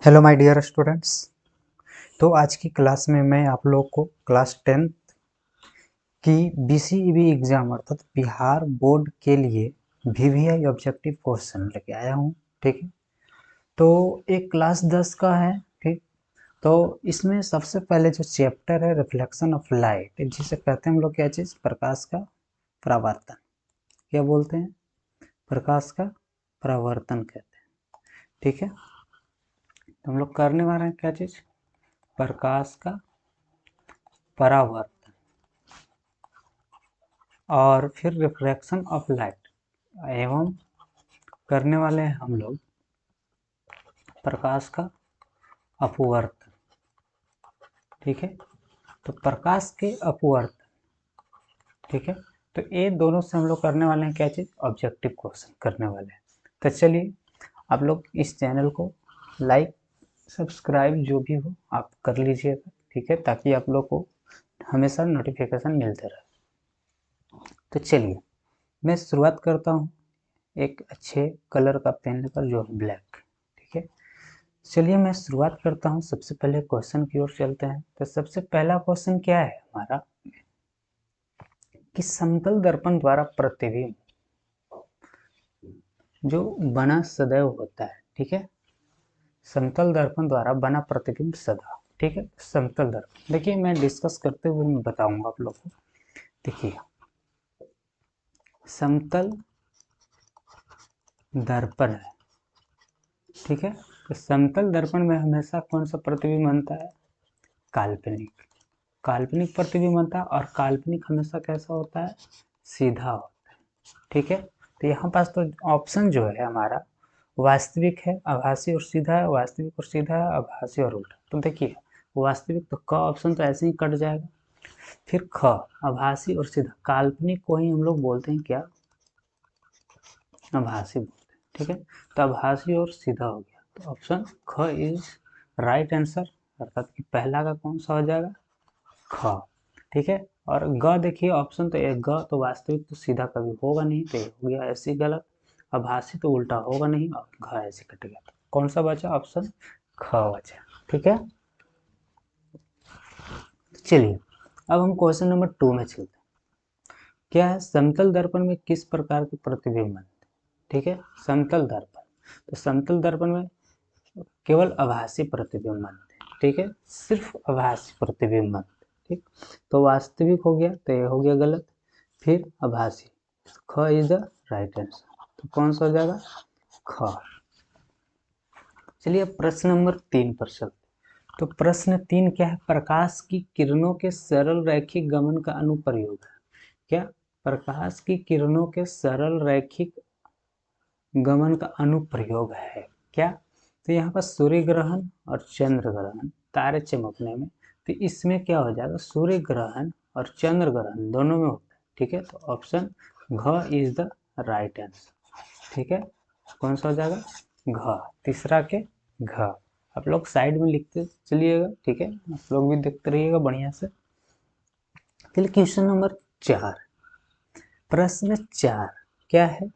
Hello my dear students. तो आज की क्लास में मैं आप लोग को क्लास 10th की बीसीईबी एग्जाम अर्थात बिहार बोर्ड के लिए वीवीआई ऑब्जेक्टिव क्वेश्चन लेके आया हूँ। ठीक है, तो एक क्लास 10 का है। ठीक, तो इसमें सबसे पहले जो चैप्टर है रिफ्लेक्शन ऑफ लाइट, जिसे कहते हैं हम लोग क्या चीज़, प्रकाश का परावर्तन। क्या बोलते हैं? प्रकाश का परावर्तन कहते हैं। ठीक है, तो हम लोग करने वाले हैं क्या चीज़, प्रकाश का परावर्तन और फिर रिफ्रैक्शन ऑफ लाइट एवं करने वाले हैं हम लोग प्रकाश का अपवर्तन। ठीक है, तो प्रकाश के अपवर्तन। ठीक है, तो ये दोनों से हम लोग करने वाले हैं क्या चीज़, ऑब्जेक्टिव क्वेश्चन करने वाले हैं। तो चलिए आप लोग इस चैनल को लाइक सब्सक्राइब जो भी हो आप कर लीजिएगा। ठीक है, ताकि आप लोग को हमेशा नोटिफिकेशन मिलते रहे। तो चलिए मैं शुरुआत करता हूँ एक अच्छे कलर का पेन लेकर, जो है ब्लैक। ठीक है, चलिए मैं शुरुआत करता हूँ। सबसे पहले क्वेश्चन की ओर चलते हैं। तो सबसे पहला क्वेश्चन क्या है हमारा, कि समतल दर्पण द्वारा प्रतिबिंब जो बना सदैव होता है। ठीक है, समतल दर्पण द्वारा बना प्रतिबिंब सदा। ठीक है, समतल दर्पण देखिए मैं डिस्कस करते हुए मैं बताऊंगा आप लोग को। देखिए समतल दर्पण है। ठीक है, तो समतल दर्पण में हमेशा कौन सा प्रतिबिंब बनता है, काल्पनिक। काल्पनिक प्रतिबिंब बनता है और काल्पनिक हमेशा कैसा होता है, सीधा होता है। ठीक है, तो यहाँ पास तो ऑप्शन जो है हमारा वास्तविक है, आभासी और सीधा है, वास्तविक और सीधा है, आभासी और उल्टा। तो देखिए वास्तविक तो क ऑप्शन तो ऐसे ही कट जाएगा। फिर ख आभासी और सीधा, काल्पनिक को ही हम लोग बोलते हैं क्या, आभासी बोलते हैं। ठीक है, तो आभासी और सीधा हो गया, तो ऑप्शन ख इज राइट आंसर, अर्थात कि पहला का कौन सा हो जाएगा, ख। ठीक है, और ग देखिए ऑप्शन तो एक ग तो वास्तविक तो सीधा कभी होगा नहीं, तो हो गया ऐसे गलत। आभासी तो उल्टा होगा नहीं, और घ ऐसे कट गया। तो कौन सा बचा, ऑप्शन ख बचा। ठीक है, चलिए अब हम क्वेश्चन नंबर 2 में चलते हैं। क्या है, समतल दर्पण में किस प्रकार के प्रतिबिंब बनते हैं। ठीक है, समतल दर्पण, तो समतल दर्पण में केवल आभासी प्रतिबिंब बनते हैं। ठीक है, सिर्फ आभासी प्रतिबिंब बनते हैं। ठीक, तो वास्तविक हो गया, तो ये हो गया गलत। फिर आभासी, ख इज द राइट आंसर, तो कौन सा हो जाएगा, ख। चलिए प्रश्न नंबर 3 पर चलते। तो प्रश्न 3 क्या है, प्रकाश की किरणों के सरल रैखिक गमन का अनुप्रयोग है। क्या, प्रकाश की किरणों के सरल रैखिक गमन का अनुप्रयोग है क्या। तो यहाँ पर सूर्य ग्रहण और चंद्र ग्रहण, तारे चमकने में, तो इसमें क्या हो जाएगा, सूर्य ग्रहण और चंद्र ग्रहण दोनों में होता है। ठीक है, तो ऑप्शन घ इज द राइट आंसर। ठीक है, कौन सा हो जाएगा, घ, तीसरा के घ। आप लोग साइड में लिखते चलिएगा। ठीक है, आप लोग भी देखते रहिएगा बढ़िया से। चलिए क्वेश्चन नंबर 4, प्रश्न 4 क्या है,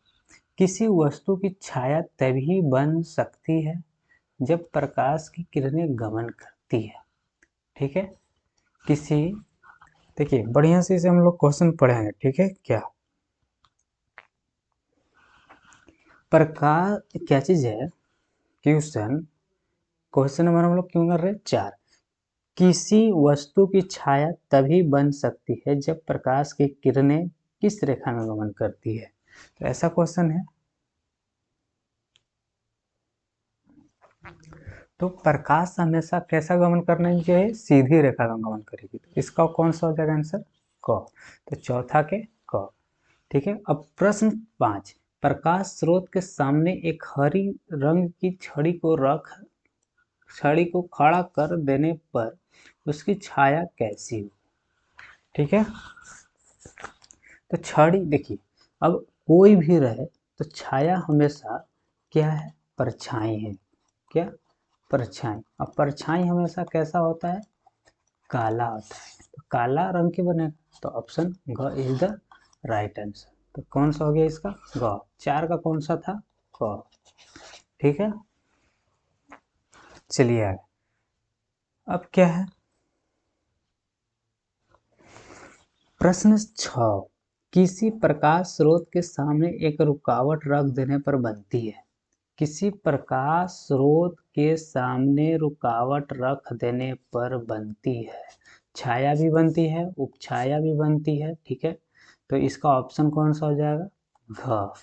किसी वस्तु की छाया तभी बन सकती है जब प्रकाश की किरणें गमन करती है। ठीक है, किसी, देखिए बढ़िया से इसे हम लोग क्वेश्चन पढ़ेंगे। ठीक है, क्या प्रकाश क्या चीज है, क्वेश्चन, क्वेश्चन नंबर हम लोग क्यों कर रहे हैं, 4। किसी वस्तु की छाया तभी बन सकती है जब प्रकाश की किरणें किस रेखा में गमन करती है। तो ऐसा क्वेश्चन है। तो प्रकाश हमेशा कैसा गमन करना चाहिए, सीधी रेखा में गमन करेगी। तो इसका कौन सा हो जाएगा आंसर, क। तो चौथा के क। ठीक है, अब प्रश्न 5, प्रकाश स्रोत के सामने एक हरी रंग की छड़ी को खड़ा कर देने पर उसकी छाया कैसी हो। ठीक है, तो छड़ी देखिए, अब कोई भी रहे तो छाया हमेशा क्या है, परछाई है। क्या, परछाई। अब परछाई हमेशा कैसा होता है, काला होता है। तो काला रंग के बने, तो ऑप्शन ग इज द राइट आंसर। तो कौन सा हो गया इसका, ग। 4 का कौन सा था, क। ठीक है, चलिए आगे। अब क्या है, प्रश्न 6, किसी प्रकाश स्रोत के सामने एक रुकावट रख देने पर बनती है। किसी प्रकाश स्रोत के सामने रुकावट रख देने पर बनती है, छाया भी बनती है, उपछाया भी बनती है। ठीक है, तो इसका ऑप्शन कौन सा हो जाएगा, घ।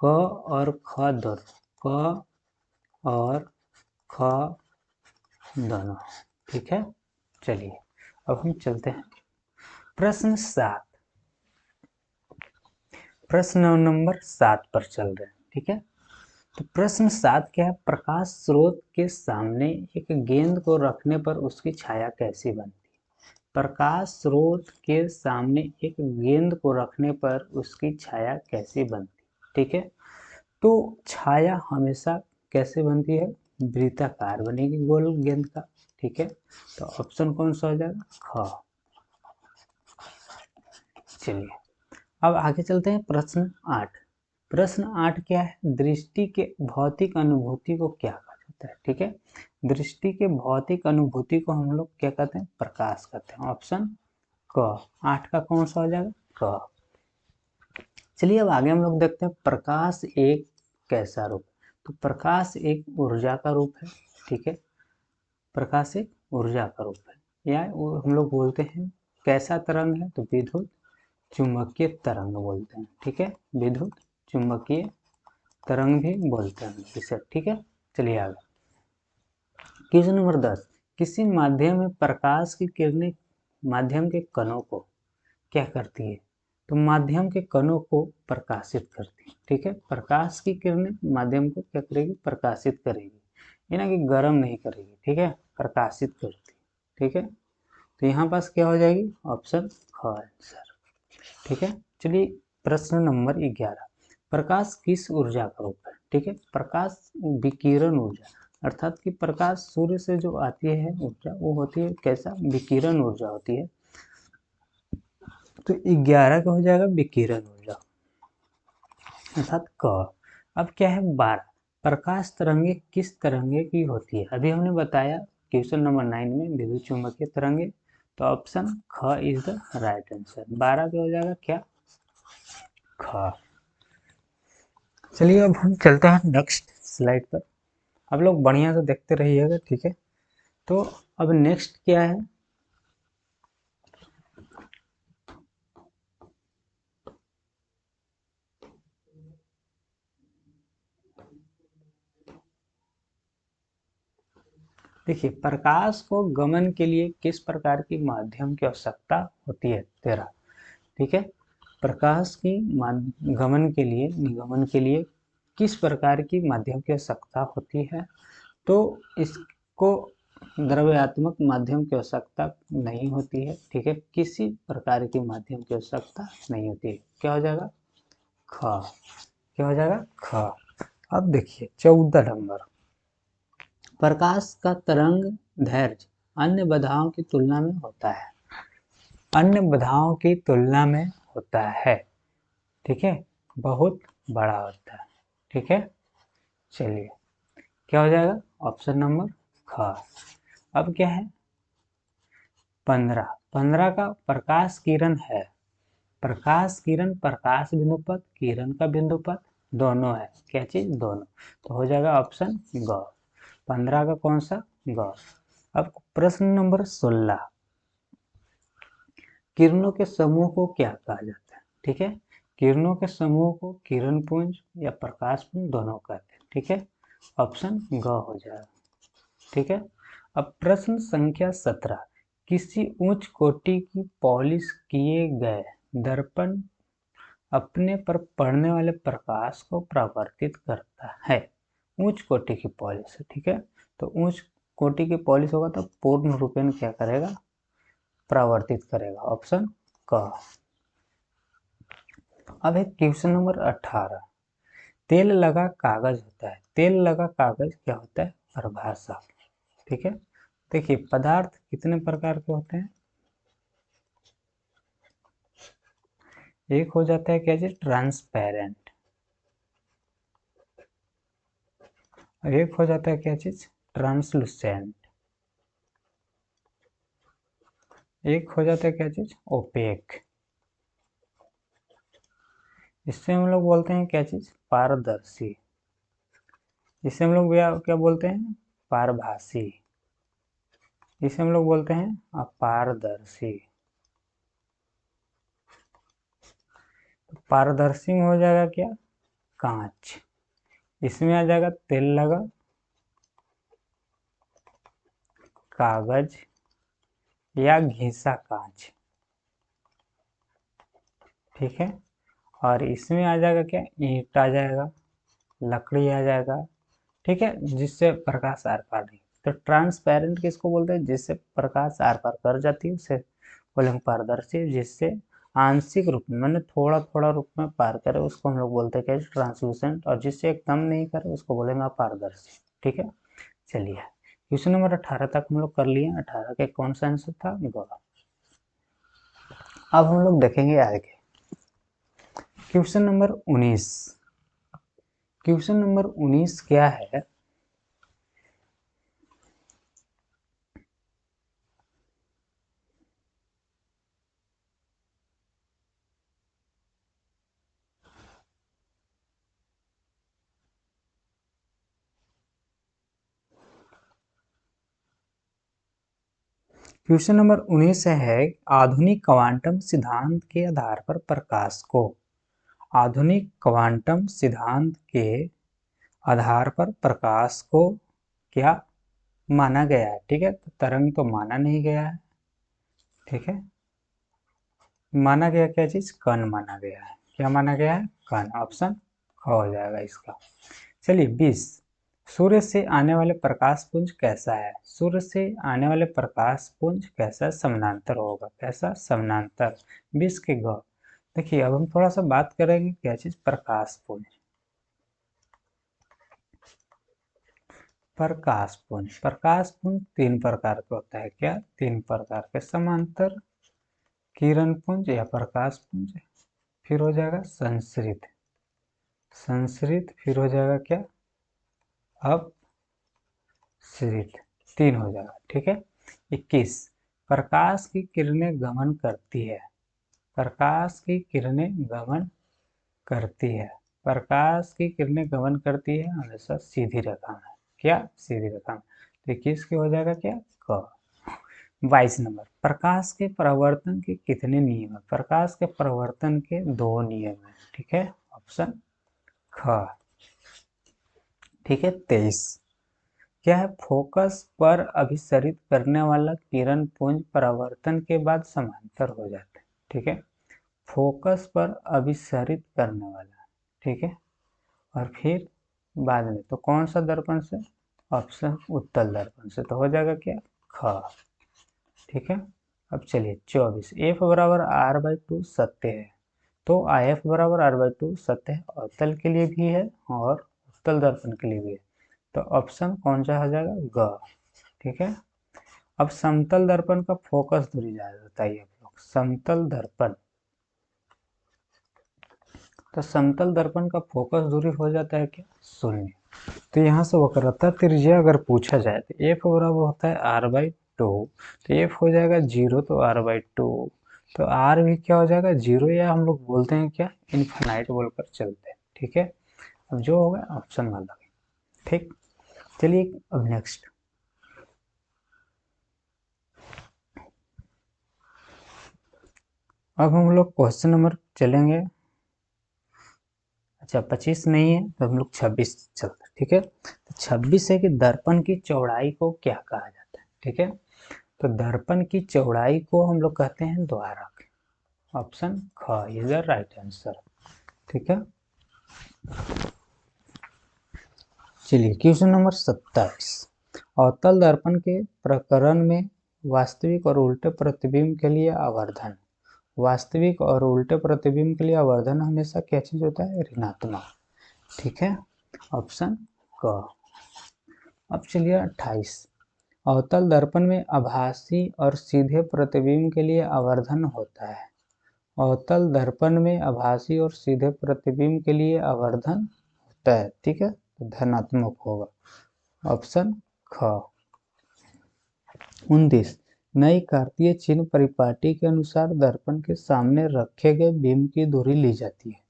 क और ख दोनों, क और ख दोनों। ठीक है, चलिए अब हम चलते हैं प्रश्न 7, प्रश्न नंबर 7 पर चल रहे हैं। ठीक है, तो प्रश्न 7 क्या है, प्रकाश स्रोत के सामने एक गेंद को रखने पर उसकी छाया कैसी बनती है। प्रकाश स्रोत के सामने एक गेंद को रखने पर उसकी छाया कैसी बनती है। ठीक है, तो छाया हमेशा कैसे बनती है, वृत्ताकार बनेगी गोल गेंद का। ठीक है, तो ऑप्शन कौन सा हो जाएगा, ख। चलिए अब आगे चलते हैं प्रश्न 8। प्रश्न 8 क्या है, दृष्टि के भौतिक अनुभूति को क्या कहा जाता है। ठीक है, दृष्टि के भौतिक अनुभूति को हम लोग क्या कहते हैं, प्रकाश कहते हैं। ऑप्शन क, 8 का कौन सा हो जाएगा, क। चलिए अब आगे हम लोग देखते हैं प्रकाश एक कैसा रूप। तो प्रकाश एक ऊर्जा का रूप है। ठीक है, प्रकाश एक ऊर्जा का रूप है, या वो हम लोग बोलते हैं कैसा तरंग है, तो विद्युत चुंबकीय तरंग बोलते हैं। ठीक है, विद्युत चुंबकीय तरंग भी बोलते हैं इसे। ठीक है, चलिए आगे। क्वेश्चन नंबर 10, किसी माध्यम में प्रकाश की किरणें माध्यम के कणों को क्या करती है। तो माध्यम के कणों को प्रकाशित करती है। ठीक है, प्रकाश की किरणें माध्यम को क्या करेगी, प्रकाशित करेगी, ये ना कि गर्म नहीं करेगी। ठीक है, प्रकाशित करती है। ठीक है, तो यहाँ पास क्या हो जाएगी, ऑप्शन ख आंसर। ठीक है, चलिए प्रश्न नंबर 11, प्रकाश किस ऊर्जा का रूप है। ठीक है, प्रकाश विकिरण ऊर्जा, अर्थात कि प्रकाश सूर्य से जो आती है ऊर्जा वो होती है कैसा, विकिरण ऊर्जा होती है। तो 11 का हो जाएगा विकिरण ऊर्जा, अर्थात क। अब क्या है 12, प्रकाश तरंगे किस तरंगे की होती है। अभी हमने बताया क्वेश्चन नंबर 9 में विद्युत चुंबकीय तरंगे, तो ऑप्शन ख इज द राइट आंसर। 12 का हो जाएगा क्या, ख। चलिए अब हम चलते हैं नेक्स्ट स्लाइड पर, आप लोग बढ़िया से देखते रहिएगा। ठीक है, तो अब नेक्स्ट क्या है, देखिए प्रकाश को गमन के लिए किस प्रकार की माध्यम की आवश्यकता होती है, 13। ठीक है, प्रकाश की गमन के लिए, निगमन के लिए किस प्रकार की माध्यम की आवश्यकता होती है। तो इसको द्रव्यात्मक माध्यम की आवश्यकता नहीं होती है। ठीक है, किसी प्रकार की माध्यम की आवश्यकता नहीं होती है। क्या हो जाएगा, ख। क्या हो जाएगा, ख। अब देखिए 14 नंबर, प्रकाश का तरंग दैर्ध्य अन्य बाधाओं की तुलना में होता है, अन्य बाधाओं की तुलना में होता है। ठीक है, बहुत बड़ा होता है। ठीक है, चलिए क्या हो जाएगा, ऑप्शन नंबर ख। अब क्या है 15, 15 का प्रकाश किरण है, प्रकाश किरण प्रकाश बिंदु पर, किरण का बिंदु पर दोनों है, क्या चीज, दोनों। तो हो जाएगा ऑप्शन ग, 15 का कौन सा, ग। अब प्रश्न नंबर 16, किरणों के समूह को क्या कहा जाता है। ठीक है, किरणों के समूह को किरण पुंज या प्रकाश पुंज दोनों कहते हैं। ठीक है, ऑप्शन ग हो जाएगा। ठीक है, अब प्रश्न संख्या 17, किसी उच्च कोटि की पॉलिश किए गए दर्पण अपने पर पड़ने वाले प्रकाश को परावर्तित करता है। उच्च कोटि की पॉलिश है। ठीक है, तो उच्च कोटि की पॉलिश होगा तो पूर्ण रूपेण क्या करेगा, परावर्तित करेगा, ऑप्शन क। अब है क्वेश्चन नंबर 18, तेल लगा कागज होता है, तेल लगा कागज क्या होता है, परिभाषा। ठीक है, देखिए पदार्थ कितने प्रकार के होते हैं, एक हो जाता है क्या चीज, ट्रांसपेरेंट, और एक हो जाता है क्या चीज, ट्रांसलूसेंट, एक हो जाता है क्या चीज, ओपेक। इससे हम लोग बोलते हैं क्या चीज, पारदर्शी। इसे हम लोग क्या बोलते हैं, पारभासी। इसे हम लोग बोलते हैं अपारदर्शी। तो पारदर्शी में हो जाएगा क्या, कांच। इसमें आ जाएगा तेल लगा, कागज या घिसा कांच, ठीक है। और इसमें आ जाएगा क्या, ईंट आ जाएगा, लकड़ी आ जाएगा, ठीक है, जिससे प्रकाश आर पार नहीं। तो ट्रांसपेरेंट किसको बोलते हैं, जिससे प्रकाश आर पार कर जाती है उसे बोलेंगे पारदर्शी। जिससे आंशिक रूप में मैंने थोड़ा थोड़ा रूप में पार करे उसको हम लोग बोलते हैं क्या, ट्रांसलूसेंट। और जिससे एकदम नहीं करे उसको बोलेंगे अपारदर्शी, ठीक है। चलिए क्वेश्चन नंबर 18 तक हम लोग कर लिए। 18 के कौन सा आंसर था, गोला। अब हम लोग देखेंगे आगे क्वेश्चन नंबर 19। क्वेश्चन नंबर 19 क्या है, क्वेश्चन नंबर 19 है, आधुनिक क्वांटम सिद्धांत के आधार पर प्रकाश को, आधुनिक क्वांटम सिद्धांत के आधार पर प्रकाश को क्या माना गया है, ठीक है। तो तरंग तो माना नहीं गया है, ठीक है। माना गया क्या चीज, कण माना गया है। क्या माना गया है, कण। ऑप्शन ख हो जाएगा इसका। चलिए 20, सूर्य से आने वाले प्रकाश पुंज कैसा है, सूर्य से आने वाले प्रकाश पुंज कैसा समानांतर होगा, कैसा समानांतर। 20 के ग। देखिए अब हम थोड़ा सा बात करेंगे क्या चीज, प्रकाश पुंज। प्रकाश पुंज, प्रकाश पुंज तीन प्रकार का होता है, क्या, तीन प्रकार के, समांतर, किरण पुंज या प्रकाश पुंज, फिर हो जाएगा संश्रित, संश्रित, फिर हो जाएगा क्या, अब श्रित, तीन हो जाएगा, ठीक है। 21, प्रकाश की किरणें गमन करती है, प्रकाश की किरणें गमन करती है, प्रकाश की किरणें गमन करती है हमेशा सीधी रेखा में, क्या, सीधी रेखा में। तो 21 की हो जाएगा क्या, क। 22 नंबर, प्रकाश के परावर्तन के कितने नियम है, प्रकाश के परावर्तन के दो नियम है, ठीक है। ऑप्शन ख, ठीक है। 23, क्या है, फोकस पर अभिसरित करने वाला किरण पुंज परावर्तन के बाद समांतर हो जाता है, ठीक है। फोकस पर अभिसरित करने वाला, ठीक है, और फिर बाद में तो कौन सा दर्पण से, ऑप्शन उत्तल दर्पण से, तो हो जाएगा क्या, ख, ठीक है। अब चलिए 24, एफ बराबर आर बाई टू सत्य है, तो एफ बराबर आर बाई टू सत्य है, अवतल के लिए भी है और उत्तल दर्पण के लिए भी है। तो ऑप्शन कौन सा हो जाएगा, ग, ठीक है। अब समतल दर्पण का फोकस दूरी बताइए आप लोग, समतल दर्पण, तो समतल दर्पण का फोकस दूरी हो जाता है क्या, शून्य। तो यहाँ से वक्रता त्रिज्या अगर पूछा जाए तो एफ बराबर होता है आर बाई टू, तो एफ हो जाएगा 0, तो आर बाई टू, तो आर भी क्या हो जाएगा 0, या हम लोग बोलते हैं क्या, इन्फिनाइट बोलकर चलते हैं, ठीक है। अब जो होगा ऑप्शन वाला, ठीक। चलिए अब नेक्स्ट, अब हम लोग क्वेश्चन नंबर चलेंगे, अच्छा 25 नहीं है तो हम लोग 26 चलते हैं, ठीक है। तो 26 है कि दर्पण की चौड़ाई को क्या कहा जाता है, ठीक है। तो दर्पण की चौड़ाई को हम लोग कहते हैं द्वारक, ऑप्शन ख इज द राइट आंसर, ठीक है। चलिए क्वेश्चन नंबर 27, अवतल दर्पण के प्रकरण में वास्तविक और उल्टे प्रतिबिंब के लिए आवर्धन, वास्तविक और उल्टे प्रतिबिंब के लिए आवर्धन हमेशा क्या चीज होता है, ऋणात्मक, ठीक है। ऑप्शन क। अब चलिए 28, अवतल दर्पण में आभासी और सीधे प्रतिबिंब के लिए आवर्धन होता है, अवतल दर्पण में आभासी और सीधे प्रतिबिंब के लिए आवर्धन होता है, ठीक है, तो धनात्मक होगा, ऑप्शन ख। 29 नई कार्तीय चिन्ह परिपाटी के अनुसार दर्पण के सामने रखे गए बिंब की दूरी ली जाती है।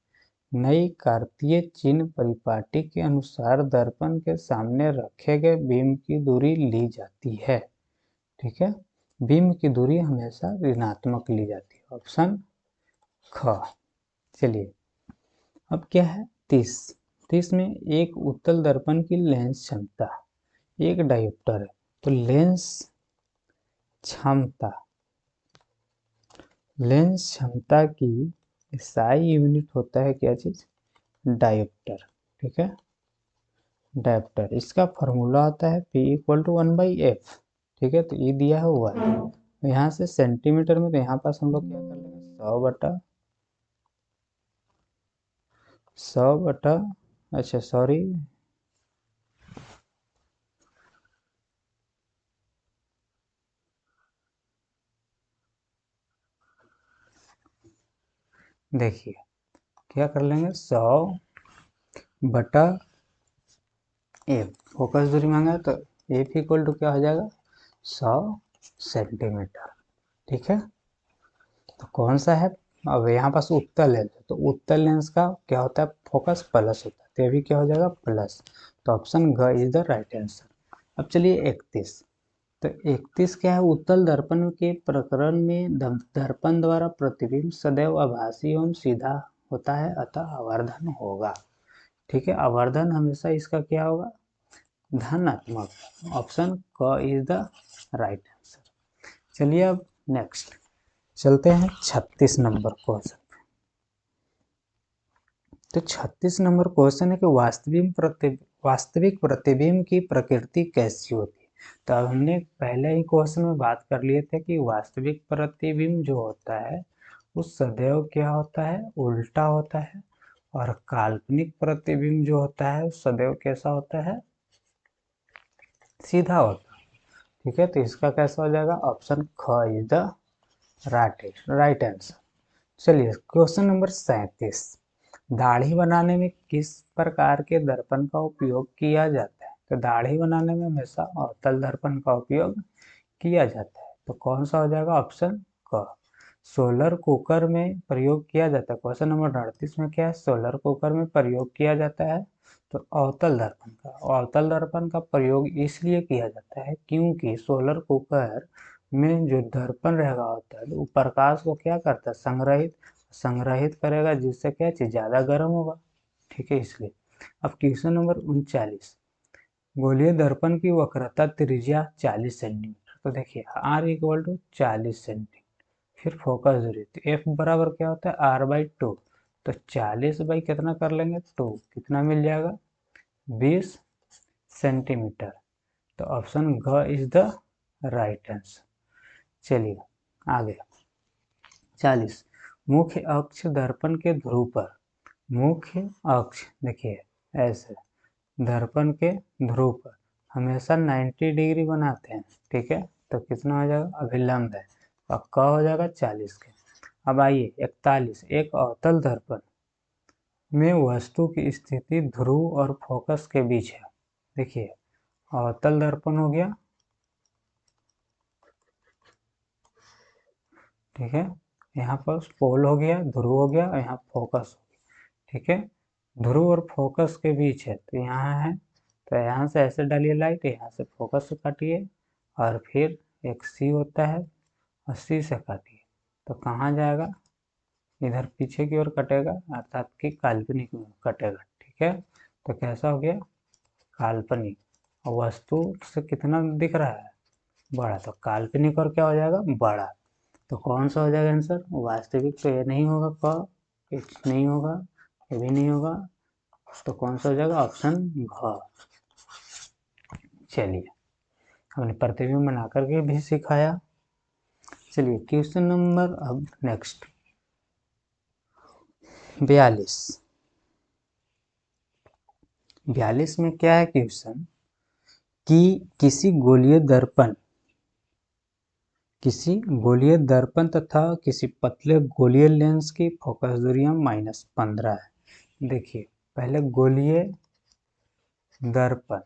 नई कार्तीय चिन्ह परिपाटी के अनुसार दर्पण के सामने रखे गए बिंब की दूरी ली जाती है। ठीक है, बिंब की दूरी हमेशा ऋणात्मक ली जाती है। ऑप्शन ख। चलिए अब क्या है 30 में एक उत्तल दर्पण की लेंस क्षमता, एक डायोप्टर है तो लेंस क्षमता की SI यूनिट होता है क्या चीज, डायोप्टर। ठीक है, डायोप्टर, इसका फॉर्मूला आता है P = 1/f। ठीक है, तो ये दिया है हुआ है यहाँ से सेंटीमीटर में, तो यहाँ पास हम लोग क्या कर लेंगे 100/, अच्छा सॉरी, देखिए क्या कर लेंगे 100/f। फोकस दूरी मांगा है तो F = क्या हो जाएगा 100 सेंटीमीटर। ठीक है, तो कौन सा है, अब यहाँ पास उत्तल लेंस है तो उत्तल लेंस का क्या होता है फोकस प्लस होता है, तो भी क्या हो जाएगा प्लस। तो ऑप्शन घ इज द राइट आंसर। अब चलिए 31, तो 31 क्या है, उत्तल दर्पण के प्रकरण में दर्पण द्वारा प्रतिबिंब सदैव आभासी एवं सीधा होता है, अतः आवर्धन होगा। ठीक है, आवर्धन हमेशा इसका क्या होगा धनात्मक। ऑप्शन क इज द राइट आंसर। चलिए अब नेक्स्ट चलते हैं 36 नंबर क्वेश्चन। तो 36 नंबर क्वेश्चन है कि वास्तविक प्रतिबिंब की प्रकृति कैसी होती है। तो अब हमने पहले ही क्वेश्चन में बात कर लिए थे कि वास्तविक प्रतिबिंब जो होता है वो सदैव क्या होता है उल्टा होता है, और काल्पनिक प्रतिबिंब जो होता है वो सदैव कैसा होता है सीधा होता है। ठीक है, तो इसका कैसा हो जाएगा ऑप्शन ख इज द राइट आंसर। चलिए क्वेश्चन नंबर 37, दाढ़ी बनाने में किस प्रकार के दर्पण का उपयोग किया जाता है। तो दाढ़ी बनाने में हमेशा अवतल दर्पण का उपयोग किया जाता है, तो कौन सा हो जाएगा ऑप्शन क। सोलर कुकर में प्रयोग किया जाता है, क्वेश्चन नंबर 38 में क्या है सोलर कुकर में प्रयोग किया जाता है तो अवतल दर्पण का प्रयोग इसलिए किया जाता है क्योंकि सोलर कुकर में जो दर्पण रहेगा होता है वो प्रकाश को क्या करता है संग्रहित करेगा, जिससे क्या चीज ज्यादा गर्म होगा। ठीक है, इसलिए। अब क्वेश्चन नंबर 39, गोलीय दर्पण की वक्रता त्रिज्या 40 सेंटीमीटर, तो देखिए R = 40 सेंटीमीटर, फिर फोकस दूरी तो F बराबर क्या होता है R/2, तो 40 बाई कितना कर लेंगे 2, कितना मिल जाएगा 20 सेंटीमीटर। तो ऑप्शन घ इज द राइट आंसर। चलिए आगे 40, मुख्य अक्ष दर्पण के ध्रुव पर, मुख्य अक्ष देखिए ऐसे दर्पण के ध्रुव पर हमेशा 90 डिग्री बनाते हैं। ठीक है, तो कितना हो जाएगा अभिलंब है और क हो जाएगा 40 के। अब आइए 41, एक अवतल दर्पण में वस्तु की स्थिति ध्रुव और फोकस के बीच है। देखिए अवतल दर्पण हो गया, ठीक है, यहाँ पर पोल हो गया, ध्रुव हो गया और यहाँ फोकस हो गया। ठीक है, ध्रुव और फोकस के बीच है तो यहाँ है, तो यहाँ से ऐसे डालिए लाइट, यहाँ से फोकस से काटिए और फिर एक सी होता है और सी से काटिए, तो कहाँ जाएगा इधर पीछे की ओर कटेगा, अर्थात कि काल्पनिक में कटेगा। ठीक है, तो कैसा हो गया काल्पनिक, और वस्तु से कितना दिख रहा है बड़ा, तो काल्पनिक और क्या हो जाएगा बड़ा। तो कौन सा हो जाएगा आंसर वास्तविक, तो ये नहीं होगा क, नहीं होगा, ये भी नहीं होगा, तो कौन सा हो जाएगा ऑप्शन घ। चलिए हमने प्रतिबिंब बना करके भी सिखाया। चलिए क्वेश्चन नंबर अब नेक्स्ट 42 में क्या है क्वेश्चन कि किसी गोलीय दर्पण तथा किसी पतले गोलीय लेंस की फोकस दूरियां -15 है। देखिए पहले गोलीय दर्पण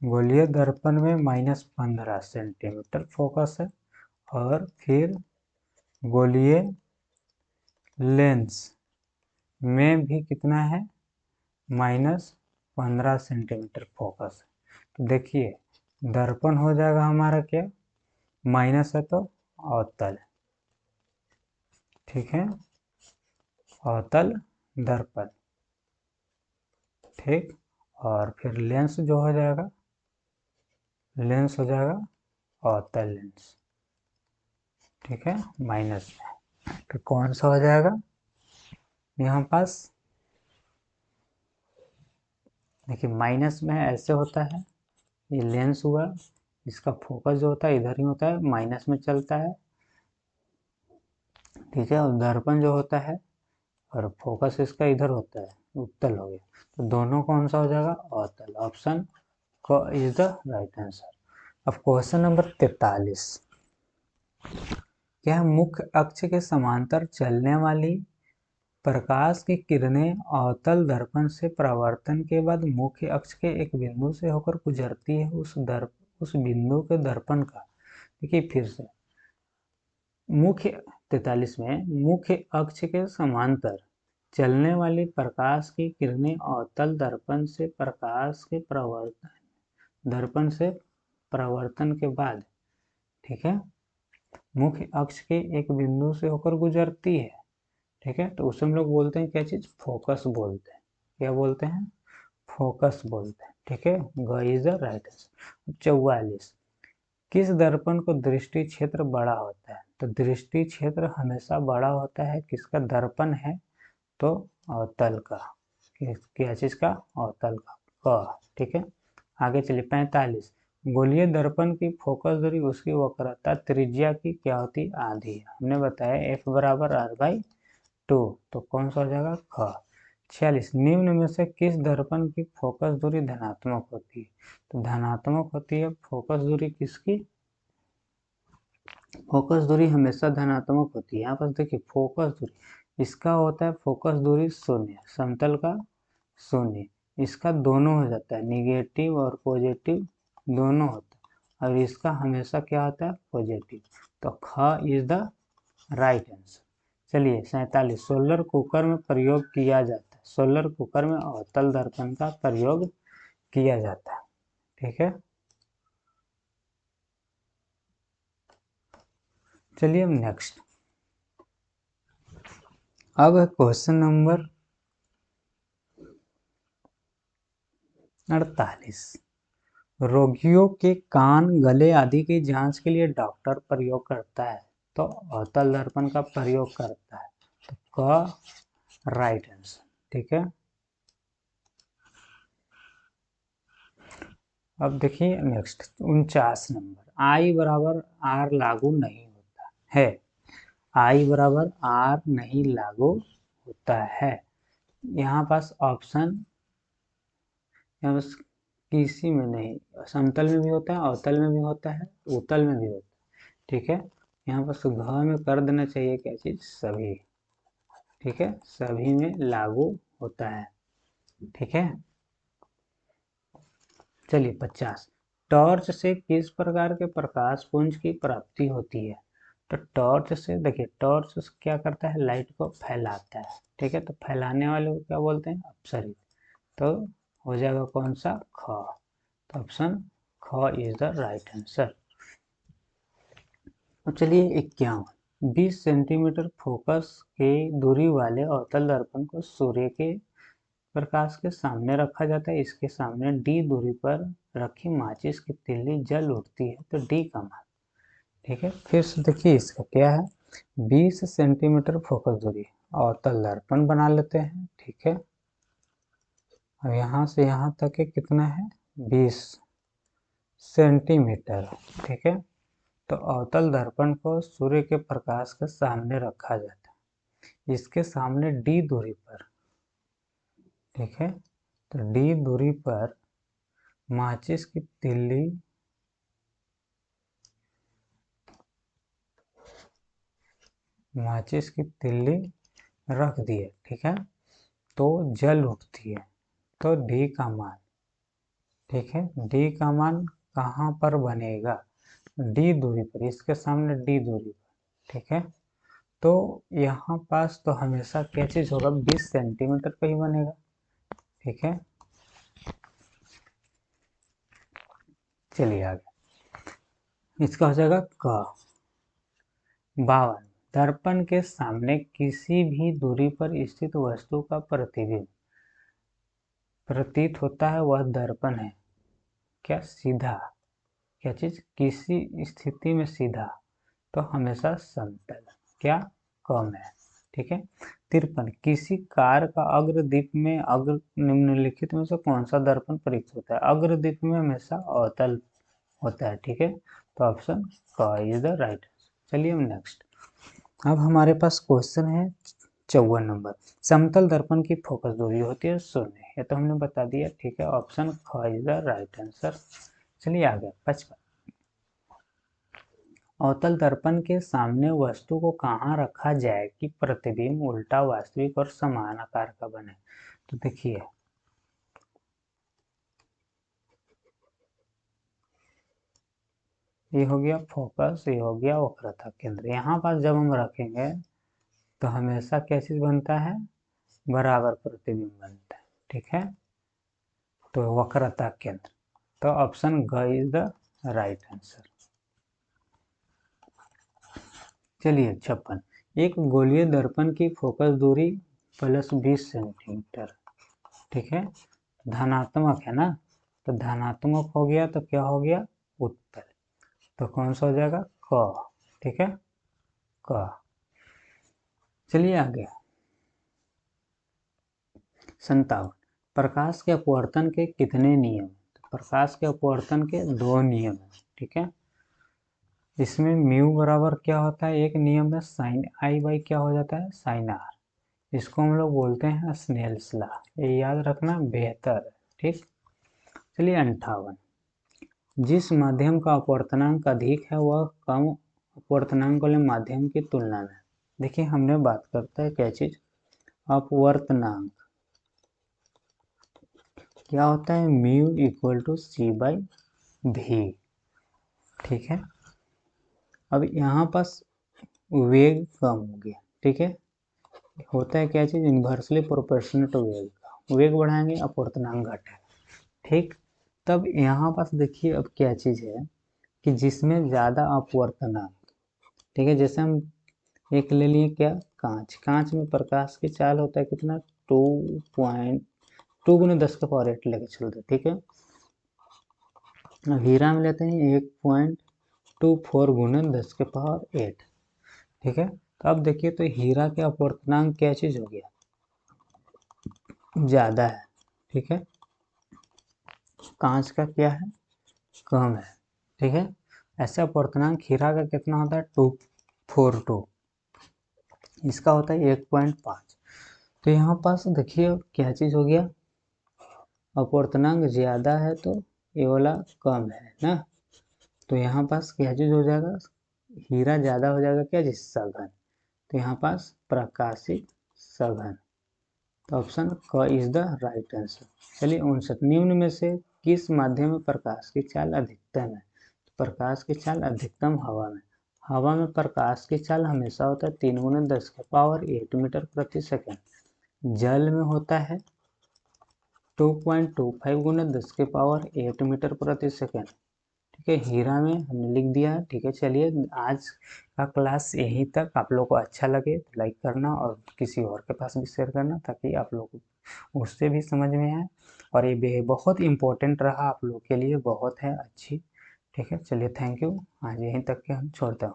गोलीय दर्पण में -15 सेंटीमीटर फोकस है, और फिर गोलीय लेंस में भी कितना है, -15 सेंटीमीटर फोकस है। तो देखिए दर्पण हो जाएगा हमारा क्या, माइनस है तो अवतल, ठीक है, अवतल दर्पण, ठीक। और फिर लेंस जो हो जाएगा, लेंस हो जाएगा अवतल लेंस, ठीक है, माइनस में। तो कौन सा हो जाएगा यहाँ पास, देखिए माइनस में ऐसे होता है, ये लेंस हुआ, इसका फोकस जो होता है इधर ही होता है, माइनस में चलता है, ठीक है। और दर्पण जो होता है और फोकस इसका इधर होता है, उत्तल हो गया। तो दोनों कौन सा हो जाएगा, अवतल। ऑप्शन क इज द राइट आंसर। अब क्वेश्चन नंबर 43, क्या मुख्य अक्ष के समांतर चलने वाली प्रकाश की किरणें अवतल दर्पण से परावर्तन के बाद मुख्य अक्ष के एक बिंदु से होकर गुजरती है, उस बिंदु के दर्पण का, देखिए फिर से मुख्य 43 में, मुख्य अक्ष के समांतर चलने वाली प्रकाश की किरणें अवतल दर्पण से प्रकाश के दर्पण से परावर्तन के बाद, ठीक है, मुख्य अक्ष के एक बिंदु से होकर गुजरती है, ठीक है। तो उसे हम लोग बोलते हैं क्या चीज, फोकस बोलते हैं। क्या बोलते हैं, फोकस बोलते हैं, ठीक है। ग इज द राइट आंसर। 44, किस दर्पण को दृष्टि क्षेत्र बड़ा होता है, तो दृष्टि क्षेत्र हमेशा बड़ा होता है किसका, दर्पण है तो अवतल का, क्या चीज का, अवतल का, ठीक है। आगे चलिए 45, गोलीय दर्पण की फोकस दूरी उसकी वक्रता त्रिज्या की क्या होती, आधी है। हमने बताया F बराबर R/2, तो कौन सा हो जाएगा, ख। 46, निम्न में से किस दर्पण की फोकस दूरी धनात्मक होती है, तो धनात्मक होती है फोकस दूरी किसकी, फोकस दूरी हमेशा धनात्मक होती है। यहाँ पर देखिए फोकस दूरी, इसका होता है फोकस दूरी 0, समतल का 0, इसका दोनों हो जाता है, निगेटिव और पॉजिटिव दोनों होता है, और इसका हमेशा क्या होता है, पॉजिटिव। तो ख इज द राइट आंसर। चलिए 47, सोलर कुकर में प्रयोग किया जाता है, सोलर कुकर में अवतल दर्पण का प्रयोग किया जाता है, ठीक है। चलिए अब नेक्स्ट, अब क्वेश्चन नंबर 48, रोगियों के कान, गले आदि की जांच के लिए डॉक्टर प्रयोग करता है, तो अवतल दर्पण का प्रयोग करता है, तो क राइट आंसर, ठीक है। अब देखिए नेक्स्ट 49 नंबर, I बराबर R लागू नहीं होता है, I बराबर R नहीं लागू होता है। यहाँ पास ऑप्शन, यहाँ पास किसी में नहीं, समतल में भी होता है, अवतल में भी होता है, उत्तल में भी होता है, ठीक है। यहाँ पर घ में कर देना चाहिए क्या चीज, सभी, ठीक है, सभी में लागू होता है, ठीक है। चलिए 50, टॉर्च से किस प्रकार के प्रकाश पुंज की प्राप्ति होती है, तो टॉर्च से, देखिए टॉर्च क्या करता है, लाइट को फैलाता है, ठीक है। तो फैलाने वाले को क्या बोलते हैं, अपसरित। तो हो जाएगा कौन सा, ख। तो ऑप्शन ख इज द राइट आंसर। अब चलिए 51, 20 सेंटीमीटर फोकस के दूरी वाले अवतल दर्पण को सूर्य के प्रकाश के सामने रखा जाता है, इसके सामने d दूरी पर रखी माचिस की तिल्ली जल उठती है, तो d का मान, ठीक है। फिर से देखिए इसका क्या है, 20 सेंटीमीटर फोकस दूरी, अवतल दर्पण बना लेते हैं, ठीक है। और यहाँ से यहाँ तक के कितना है, 20 सेंटीमीटर, ठीक है। तो अवतल दर्पण को सूर्य के प्रकाश के सामने रखा जाता है, इसके सामने d दूरी पर, ठीक है। तो d दूरी पर माचिस की तिल्ली रख दी है, ठीक है। तो जल उठती है, तो d का मान ठीक है। डी का मान कहाँ पर बनेगा, डी दूरी पर, इसके सामने डी दूरी पर, ठीक है। तो यहाँ पास तो हमेशा क्या चीज होगा, 20 सेंटीमीटर पे ही बनेगा, ठीक है। चलिए आगे, इसका हो जाएगा क। 52, दर्पण के सामने किसी भी दूरी पर स्थित वस्तु का प्रतिबिंब प्रतीत होता है, वह दर्पण है। क्या, सीधा, क्या चीज, किसी स्थिति में सीधा, तो हमेशा समतल, क्या, कम है, ठीक है। 53, किसी कार का अग्रदीप में अग्र निम्नलिखित में से कौन सा दर्पण प्रयुक्त होता है, अग्रदीप में हमेशा अवतल होता है, ठीक है। तो ऑप्शन क इज द राइट। चलिए हम नेक्स्ट, अब हमारे पास क्वेश्चन है 54 नंबर, समतल दर्पण की फोकस दूरी होती है 0, ये तो हमने बता दिया, ठीक है। ऑप्शन ख इज द राइट आंसर। चलिए आगे 55, अवतल दर्पण के सामने वस्तु को कहाँ रखा जाए कि प्रतिबिंब उल्टा, वास्तविक और समान आकार का बने। तो देखिए, ये हो गया फोकस, ये हो गया वक्रता केंद्र। यहाँ पास जब हम रखेंगे तो हमेशा क्या चीज बनता है, बराबर प्रतिबिंब बनता है, ठीक है। तो वक्रता केंद्र, तो ऑप्शन ग इज द राइट आंसर। चलिए 56, एक गोलीय दर्पण की फोकस दूरी +20 सेंटीमीटर, ठीक है। धनात्मक है ना, तो धनात्मक हो गया तो क्या हो गया, उत्तल, तो कौन सा हो जाएगा, क, ठीक है, क। चलिए आगे 57, प्रकाश के अपवर्तन के कितने नियम, तो प्रकाश के अपवर्तन के 2 नियम है, ठीक है। इसमें म्यू बराबर क्या होता है, एक नियम में साइन आई बाई क्या हो जाता है, साइन आर, इसको हम लोग बोलते हैं स्नेल्स लॉ, ये याद रखना बेहतर है, ठीक। चलिए 58, जिस माध्यम का अपवर्तनांक अधिक है वह कम अपवर्तनांक वाले माध्यम की तुलना में, देखिए हमने बात करते हैं क्या चीज, अपवर्तनांक, क्या होता है, mu equal to c by v, ठीक है। अब यहाँ पास वेग कम हो गया, ठीक है, होता है क्या चीज, इन्वर्सली प्रोपोर्शनल टू वेग, वेग बढ़ाएंगे अपवर्तनांक घटेगा, ठीक। तब यहाँ पास देखिए अब क्या चीज है कि जिसमें ज्यादा अपवर्तनांक, ठीक है, जैसे हम एक ले लिए क्या, कांच, कांच में प्रकाश की चाल होता है कितना, 2.2 × 10⁸ लेके चलते, ठीक है। हीरा में लेते हैं 1.24 × 10⁸, ठीक है। तो अब देखिए, तो हीरा के अपवर्तनांक क्या चीज हो गया, ज्यादा है, ठीक है। कांच का क्या है, कम है, ठीक है। ऐसे अपवर्तनांक हीरा का कितना होता है, 242, इसका होता है 1.5। तो यहाँ पास देखिए क्या चीज हो गया, अपवर्तनांक ज्यादा है तो ये वाला कम है ना, तो यहाँ पास क्या चीज हो जाएगा, हीरा ज्यादा हो जाएगा क्या चीज, सघन, तो यहाँ पास प्रकाशित सघन, तो ऑप्शन क इज द राइट आंसर। चलिए 59, निम्न में से किस माध्यम में प्रकाश की चाल अधिकतम है, प्रकाश की चाल अधिकतम हवा में, हवा में प्रकाश की चाल हमेशा होता है 3 × 10⁸ मीटर प्रति सेकेंड, जल में होता है 2.25 × 10⁸ मीटर प्रति सेकेंड, ठीक है। हीरा में हमने लिख दिया है, ठीक है। चलिए आज का क्लास यहीं तक, आप लोग को अच्छा लगे तो लाइक करना और किसी और के पास भी शेयर करना, ताकि आप लोग को उससे भी समझ में आए, और ये बहुत इम्पोर्टेंट रहा आप लोग के लिए, बहुत है अच्छी, ठीक है। चलिए थैंक यू, आज यहीं तक के हम छोड़ता हूँ।